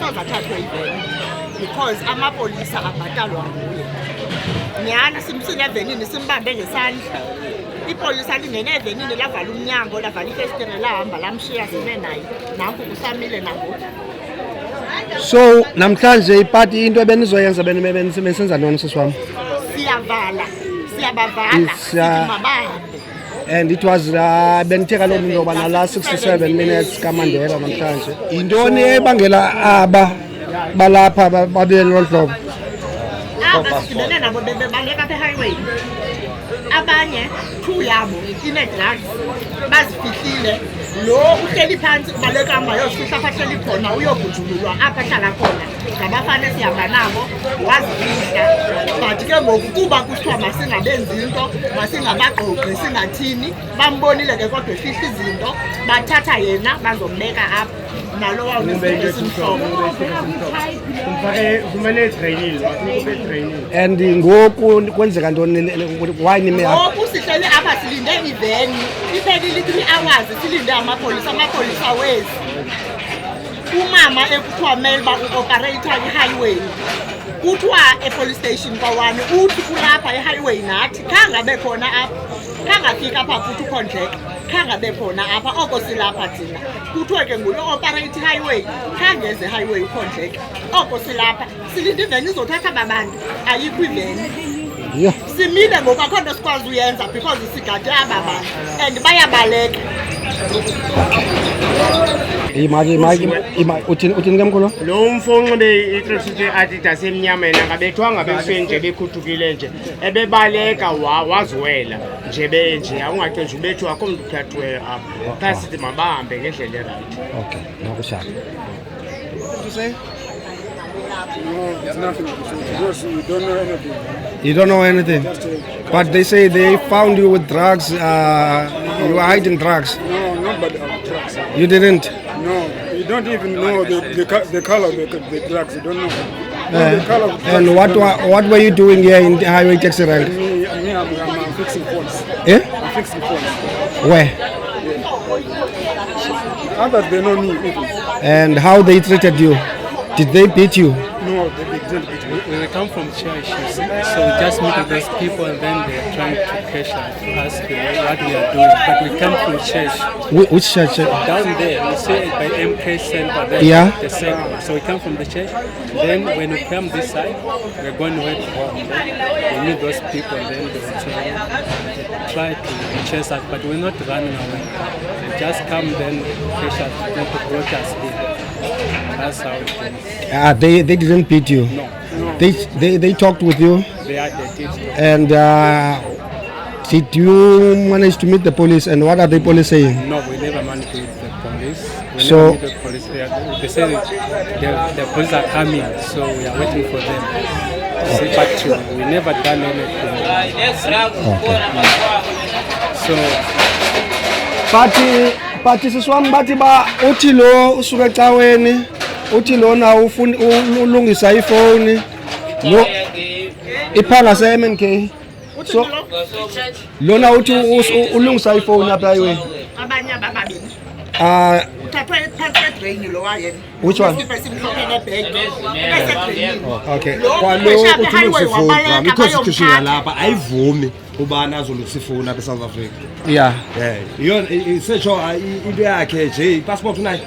asoze athathwe iveni because amapolisa abhatalwa nguye. Nyhani simsile evenini simbambe ngesandla. Ipolisa lingene evenini lavala umnyango lavala ifestire lahamba lamshiya sime naye. Nanku kusamile nangoku. So namhlanje ipati into ebenizoyenza benisenza ntoni sisi wam? Siyabavala simabahambe. And it was benithe kaloku into yoba nala 67 minutes kaMandela namhlanje. Yintoni ebangela aba balapha babe lolu hlobo? Sidibene nabo bebaleka apha ehighway. Abanye crew yabo ine-drugs bazifihlile. Lo uhleli phansi kubaleka hamba yosifihla apha hleli khona uyogujululwa apha ahlala khona. Ngabafana sihamba nabo wazifihla. But ke ngoku kuba kuthiwa masingabenzi into masingabagqogqi singathini bambonile ke kodwa efihla izinto bathatha yena bazombeka apha. Nalo and ngoku kwenzeka ntoni why nime ngoku sihleli apha silinde iveni iphelile 3 hours silinde amapolisa wezi umama ekuthiwa melba uoperator i-highway kuthiwa e-police station kwawani uthi kulapha i-highway nathi khangabe khona apha khangafika apha kuthi ukhondleka khangabe khona apha oko silapha thina kuthiwe ke ngulo operator highway khangeze highway ukhondleka oko silapha silinde iveni izothatha babantu ayikho iveni. Yeah. Simile ngoku akho nto sikwazi uyenza because sigade aba bantu and bayabaleka. Uthini ke mkhulu? Lo mfo unxibe i-tracksuit ye-Adidas emnyama yena ngabethwanga befike nje bekhuthukile nje ebebaleka waziwela nje benje awungathi nje ubethwa akho mntu uthathiweyo apha xa sithi mabahambe ngendlela erayithi. Okay, nakushaka. No, it's nothing because you don't know anything. You don't know anything? But they say they found you with drugs, you were hiding drugs. No, nobody have drugs. You didn't? No, you don't even know the color of the drugs. You don't know. The color of And drugs, what were you doing here in the highway taxi rank? I'm fixing phones. Eh? I'm fixing phones. Where? Others, they know me even. And how they treated you? Did they beat you? No, they didn't beat me. When they come from church, you see, so we just meet with those people and then they're trying to catch us to ask what we are doing. But we come from church. Which church? Down there, we see it by MK Center, there, Yeah. the second. So we come from the church. Then when we come this side, we're going where to walk. We meet those people and then they will try to chase us, but we're not running away. They just come then catch us, then to brought us here. That's how it is. They didn't beat you? No. They talked with you? They did. And did you manage to meet the police? And what are the police saying? No, we never managed to meet the police. We So- never meet the police. They say the police are coming, so we are waiting for them. See, but we never done anything. So But siswami bathi uthi lo usuka ecaweni uthi lona ufuna ulungisa ifoni lo iphanga se-MNK so lona uthi ulungisa ifoni apha highway Abanye ababili uthathwe phansi edrain lo wayena. Which one? Simhlophe nebhegi bese drain. Okay. Kwalo uthulisa ifoni i-constitution yalapha ayivumi ubana azolungisa ifoni apha eSouth Africa. Yeah. Iyona isetsho into yakhe nje ipassport unayo.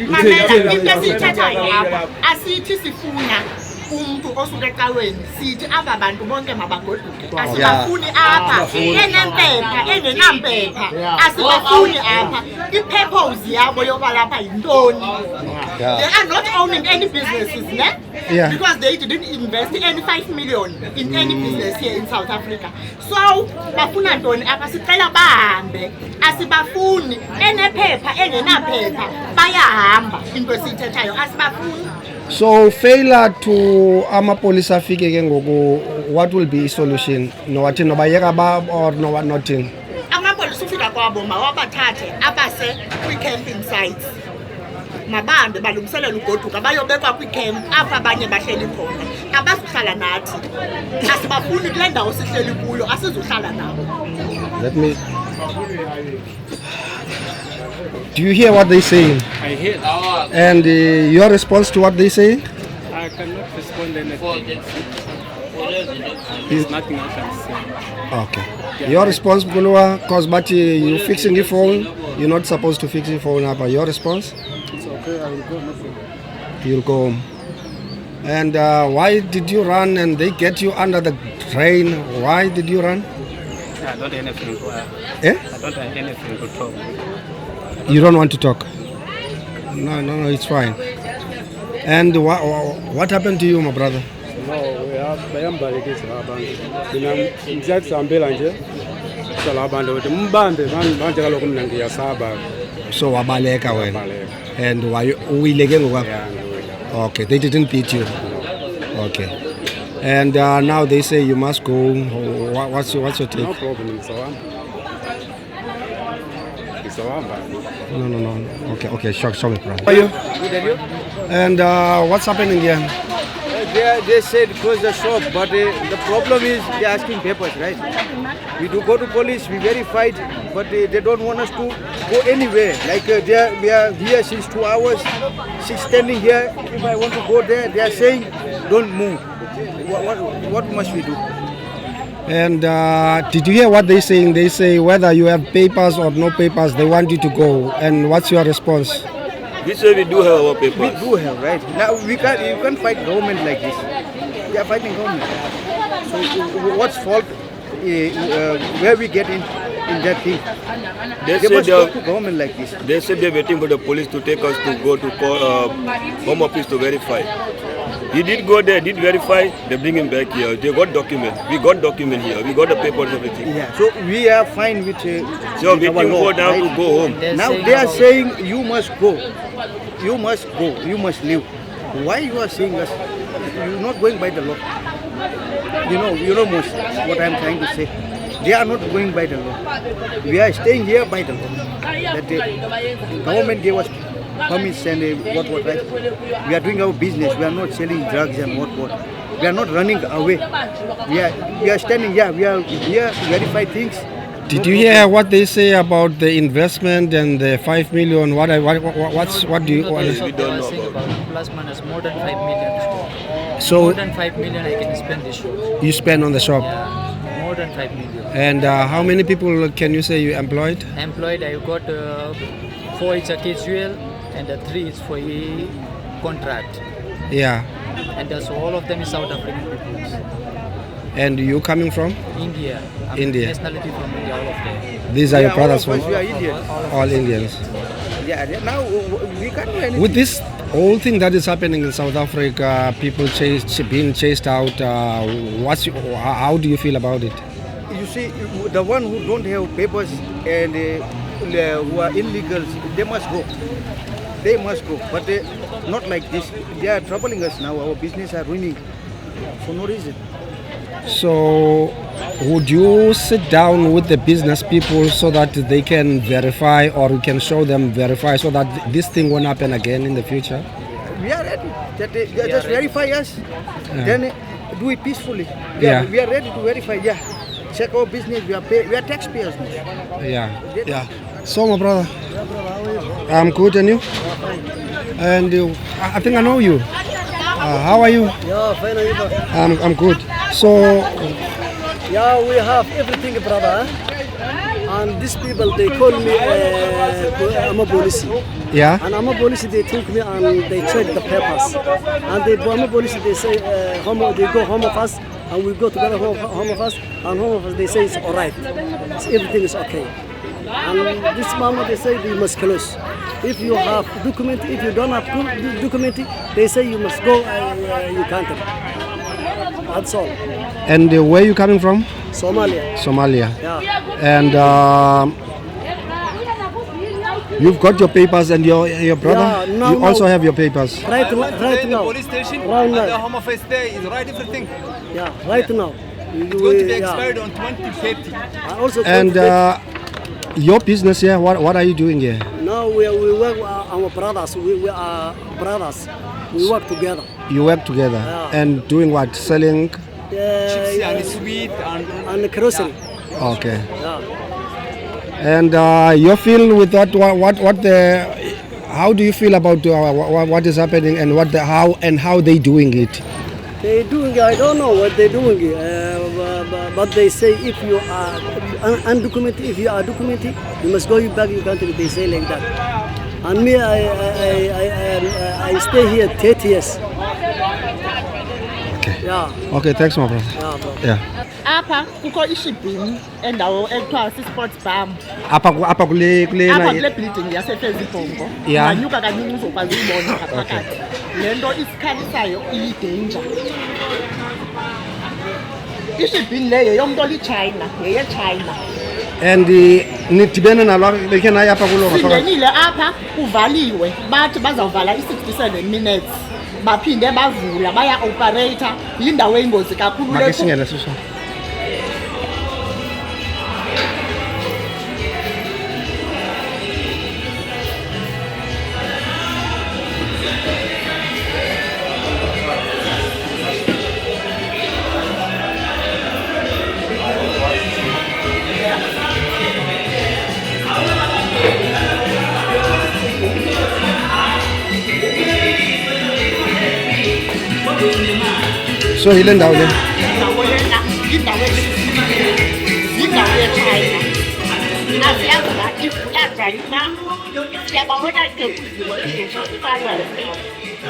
Mamela into esiyithathayo lapha asithi sifuna umuntu osuka ecaweni sithi aba bantu bonke mabagoduke asibafuni apha enempepha engenampepha asibafuni apha i-purpose yabo yoba lapha yintoni. They are not owning any businesses, ne? Yeah. Because they didn't invest any 5 million in any business here in South Africa. So bafuna ntoni apha sicela bahambe asibafuni enephepha engenaphepha bayahamba into esiyithethayo asibafuni. So failure to amapolisa afike ke ngoku what will be solution nowathi nobayeka ba or no what nothing Amapolisa ufika kwabo mawabathathe abase kwi-camping sites mabahambe balungiselela ugoduka bayobekwa kwi-camp apha abanye bahleli khona abazuhlala nathi asibafuni kule ndawo sihleli kuyo asizuhlala nabo. let me Do you hear what they say? I hear. And your response to what they say? I cannot respond anything. There's nothing I can say. Okay. Your response, Kulua, because but you fixing the phone, you're not supposed to fix the phone, but your response? It's okay, I will go. No problem. You'll go home. And why did you run and they get you under the train? Why did you run? I don't have anything to Eh? I don't have anything to talk. You don't want to talk? No, it's fine. And what happened to you, my brother? No, bayambalekisa abantu. Mina ngiyathi sihambela nje. Sala abantu ukuthi mbambe manje kaloku mina ngiyasaba. So wabaleka wena. Baleka. And why uwileke ngokwakho? Yeah, ngiwile. Okay, they didn't beat you. Okay. And now they say you must go. What's your take? No problem, ngizawahamba. Ngizawahamba. No. Okay, show me, brother. How are you? Good, and you? And what's happening here? They said close the shop, but the problem is they're asking papers, right? We do go to police, we verified, but they don't want us to go anywhere. Like we are here since 2 hours, she's standing here. If I want to go there, they are saying don't move. What must we do? And did you hear what they're saying? They say whether you have papers or no papers, they want you to go. And what's your response? We say we do have our papers. We do have, right? Now you can't fight government like this. They are fighting government. So what's fault? Where we get in that thing? They must talk to government like this. They said they're waiting for the police to take us to go to home office to verify. He did go there, did verify, they bring him back here. They got document. We got document here. We got the papers, everything. Yeah. So we are fine with. So we our can law, go down right? to go home. Now they are saying you must go. You must go. You must leave. Why you are saying us? You're not going by the law. You know most what I'm trying to say. They are not going by the law. We are staying here by the law. That the government gave us permits and what right. We are doing our business. We are not selling drugs and what. We are not running away. We are standing here. We are here to verify things. Did you hear what they say about the investment and the 5 million? What do you? We don't know about it. Plus minus more than 5 million. So More than 5 million I can spend this shop. you spend on the shop. Yeah, more than 5 million. And how many people can you say you employed? Employed, I got 4 is a casual and 3 is for a contract. Yeah. And so all of them is South African people. And you coming from? India. I'm India. Nationality from India, all of them. These are your all brothers of us, from we are Indians. all Indians. Yeah. Now we can't do anything. With this whole thing that is happening in South Africa, people being chased out. How do you feel about it? You see, the one who don't have papers and who are illegals, they must go. They must go. But not like this. They are troubling us now. Our business are ruining for no reason. So, would you sit down with the business people so that they can verify, or you can show them verify, so that this thing won't happen again in the future? We are ready. Just verify us. Then do it peacefully. Yeah. We are ready to verify. Yeah. Check our business. We are taxpayers. Yeah. So, my brother, I'm good, and you? And I think I know you. How are you? Yeah, fine. I'm good. So, yeah, we have everything, brother. And these people, they call me I'm a police. yeah. And I'm a police, they took me and they check the papers. And I'm a police, they say, they go home of us, and we go together home of us, and home of us, they say it's all right. Everything is okay. And this moment, they say we must close. If you have document, if you don't have document, they say you must go, you can't. That's all. And where are you coming from? Somalia. Somalia. Yeah. And you've got your papers, and your brother, Yeah, no, you also have your papers. Right now. Police station Right and the now. Home Office day is right everything. Yeah, right now. It's going to be expired on 2030. Also And your business here, what are you doing here? now we work our brothers. We are brothers. We work together. You work together Yeah. and doing what? Selling? Chips and sweet and And grocery. Okay. Yeah. And you feel with how do you feel about what is happening and how they doing it? They doing, I don't know what they're doing, but they say if you are undocumented, if you are documented, you must go back in your country. They say like that. And me, I stay here 30 years. Okay. Yeah. Okay, thanks, my brother. Yeah, bro. Yeah. Apha kukho ishibhini endawo ekuthiwa si-sports bam Apha kule building yasefezibhongo Yeah. nganyuka kancinci uzokwazi uyibona ngaphakathi le nto isikhalisayo iyi-danger. Ishibhini le yeyomntu olitshayina yeyetshayina. And nidibene nalo bekhe naye apha kulo Singenile apha kuvaliwe bathi bazawuvala i-67 minutes baphinde bavula baya-operator yindawo eyingozi kakhulu le. Makisingene siso. So ile ndawo le Indawo lena yindawo yetshayina asiyazi uba ivula njani na siyababona ke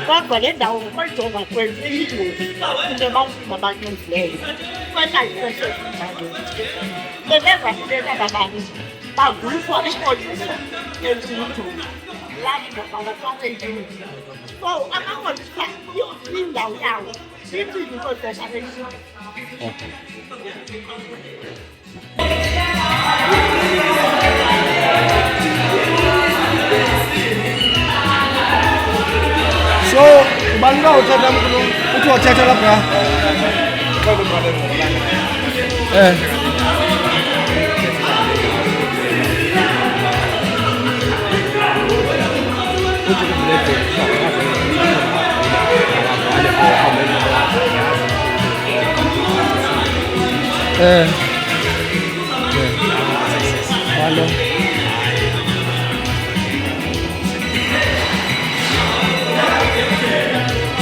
kodwa le ndawo ngokuyijonga kwenu iyingozi into ebantwini abaninzileyo bebeva lena babantu bavuliswa ipolisa ezinto lapho bangafanele so amapolisa indawo yawo ithi into zesabenzi. So ubani uthatha mkhulu uthi wathatha lapha Vale.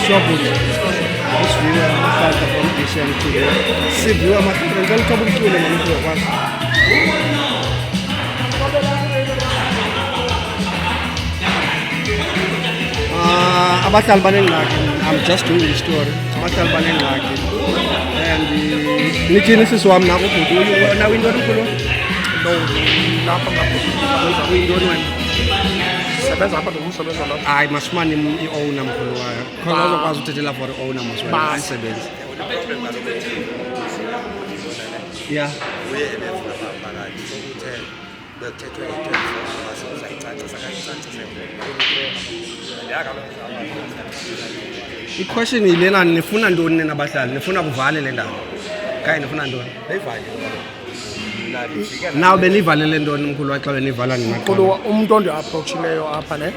Shopwood. This view is the from Asian today. See view ama rental kabul kule manu ko was. Abatal banen lagi. I'm just doing the story. Abatal banen lagi. And nichini siswam na ko kudu na window kulo. No, lapha ngapha window wena. Sebenza apha ngokusebenza lapha. Hayi masimani i-owner mkhulu wayo. Khona uzokwazi ukuthethela for i-owner moswena ayisebenzi. Yeah. Uye ebefuna phakathi sokuthe bethethwe i-24 sayicacisa kayicacise. I-question yilena nifuna ntoni nina bahlali? Nifuna kuvale le ndawo? Kayi nifuna ntoni? Beyivale. Naw benivalele ntoni mkhulu waxa benivala nina? Mkhulu umuntu ondiapproachileyo apha ne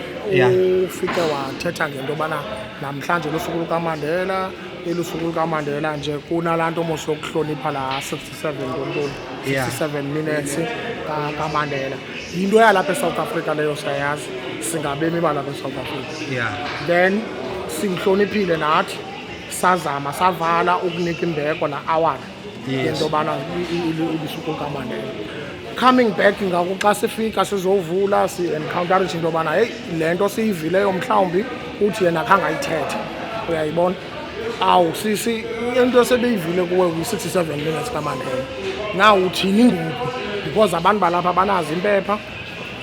ufike wathetha ngento bana namhlanje lusuku lukaMandela elusuku lukaMandela nje kunalanto mos yokuhlonipha la 67 ngontoni 67 minutes kaMandela into yalapha eSouth Africa leyo sayazi singabemi balapha eSouth Africa. Yeah. Then simhloniphile nathi sazama savala ukunika imbeko na award into bana ilusuku lukaMandela. Coming back ngakuxa sifika sizovula si encounter into bana hey lento siyivileyo mhlawumbi uthi yena khange ayithethe uyayibona awu sisi into sebeyivile kuwe u67 minutes kaMandela now uthini ngoku because abantu balapha banazi impepha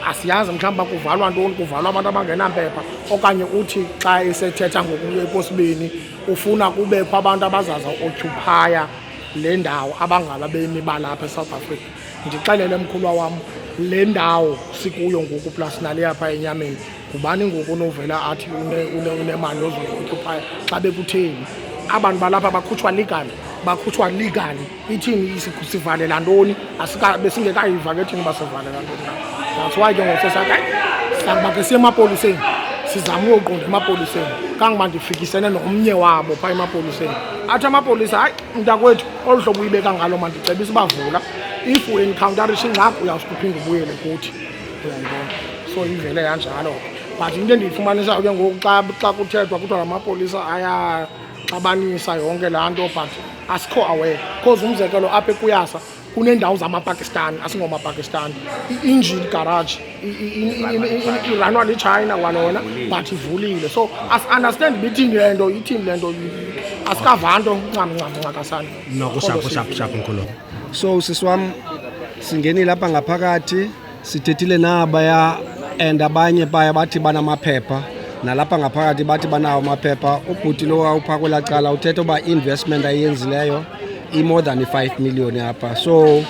asiyazi mhlawumbi kuvalwa ntoni kuvalwa abantu abangenampepha okanye uthi xa esethetha ngokuya eposibeni ufuna kubekho abantu abazaza occupy le ndawo abangababemi balapha eSouth Africa. Ndixelele mkhulu wam le ndawo sikuyo ngoku plus nale apha enyameni kubani ngoku novela athi unemali yozokuphaya xa bekutheni abantu balapha bakhutshwa legally ithini sivalela ntoni besingekayiva ke thini basivalela ntoni. That's why ke ngosesaka sanga ke siye emapoliseni sizama uyoqonda emapoliseni kangoba ndifikisene nomnye wabo pha emapoliseni athi amapolisa hayi mntakwethu olu hlobo uyibeka ngalo mandicebisa bavula if u-encounterisha ingxaki uyawusuke uphinde ubuyele kuthi uyayibona so ivele yanjalo but into endiyifumanisayo ke ngoku xa kuthethwa kuthiwa la mapolisa ayaxabanisa yonke laa nto but asikho aware because umzekelo apha ekuyasa kuneendawo zamapakistani asingomapakistani i-engine garage iranwa lichina kwanona but ivulile so as-understand bithini le nto ithini le nto asikava nto ncamncakasana nokushaphushaphu mkhulu. So sisi wam singenile apha ngaphakathi sithethile nabaya and abanye baya bathi banamaphepha nalapha ngaphakathi bathi banawo amaphepha. Ubhuti lo awupha kwelaa cala uthetha uba i-investment ayenzileyo i-more than 5 million apha. So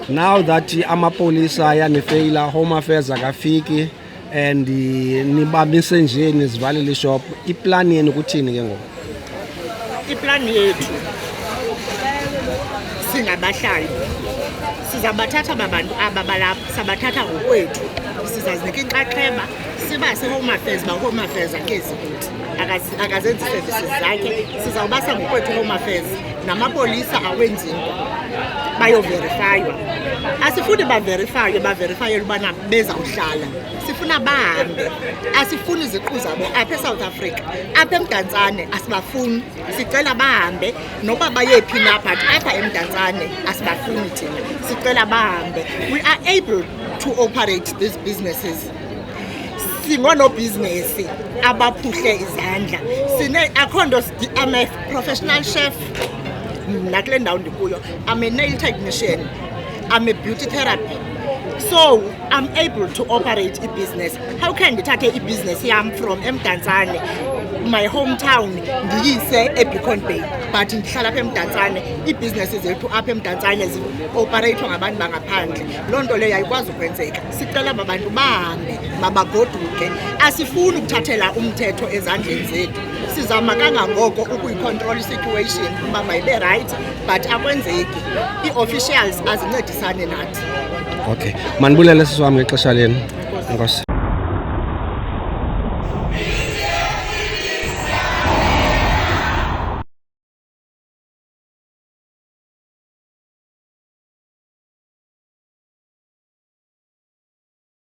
now that amapolisa yanifeyila, Home Affairs akafiki and nibamise nje nizivalile ishop, iplani yenu kuthini ke ngoku? Iplani yethu singabahlali sizabathatha babantu ababalapha, sabathatha ngokwethu, sizazinika inxaxheba, sibase Home Affairs, Home Affairs angezi kuthi akazenzi services zakhe, sizawubasa ngokwethu Home Affairs, namapolisa awenzi into bayoverifywa. Asifuni baverifye ubana bezawuhlala, sifuna bahambe. Asifuni iziqu zabo apha eSouth Africa, apha eMdantsane asibafuni, sicela bahambe noba bayephi na, but apha eMdantsane asibafuni thina, sicela bahambe. We are able to operate these businesses. Singonobhizinesi abaphuhle izandla, akhondo I'm a professional chef nakule ndawo ndikuyo, I'm a nail technician, I'm a beauty therapy, so I'm able to operate a business. How can ndithathe i-business yam from eMdantsane, my hometown, ndiyise eBeacon Bay, but ndihlala apha eMdantsane, ii-businesses zethu apha eMdantsane zi-opereyithwa ngabantu bangaphandle? Loo nto leyo ayikwazi ukwenzeka. Sicela babantu bahambe, mabagoduke. Asifuni ukuthathela umthetho ezandleni zethu, sizama kangangoko ukuyicontrol situation uba mayibe right, but akwenzeki. Ii-officials azincedisane nathi. Okay, manibulele sisi wam ngexesha lenu. Enkosi.